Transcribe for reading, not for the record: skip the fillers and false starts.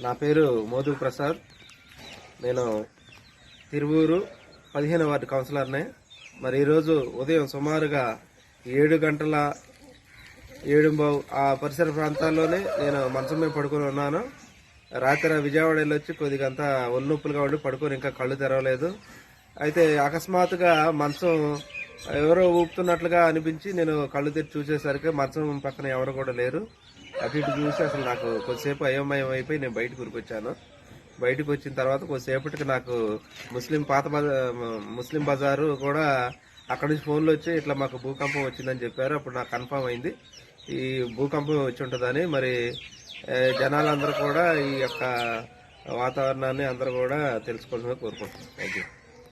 నా పేరు మోదు ప్రసాద్. నేను తిరువూరు 15వ వార్డు కౌన్సిలర్నే. మరి ఈరోజు ఉదయం సుమారుగా 7 గంటల 7:15 ఆ పరిసర ప్రాంతాల్లోనే నేను మంచం మీద పడుకొని ఉన్నాను. రాత్రి విజయవాడ వెళ్ళొచ్చి కొద్దిగా అంతా ఒళ్ళొప్పులుగా ఉండి పడుకొని ఇంకా కళ్ళు తెరవలేదు. అయితే అకస్మాత్తుగా మంచం ఎవరో ఊపుతున్నట్లుగా అనిపించి నేను కళ్ళు తెరిచి చూసేసరికి మంచం పక్కన ఎవరు కూడా లేరు. అటు ఇటు చూసి అసలు నాకు కొద్దిసేపు అయోమయం అయిపోయి నేను బయటకు ఉరికొచ్చాను. బయటకు వచ్చిన తర్వాత కొద్దిసేపటికి నాకు ముస్లిం బజారు కూడా అక్కడి నుంచి ఫోన్లు వచ్చి ఇట్లా మాకు భూకంపం వచ్చిందని చెప్పారు. అప్పుడు నాకు కన్ఫర్మ్ అయింది ఈ భూకంపం వచ్చి ఉంటుందని. మరి జనాలందరూ కూడా ఈ యొక్క వాతావరణాన్ని అందరూ కూడా తెలుసుకోవాలని కోరుకుంటున్నాను. Thank you.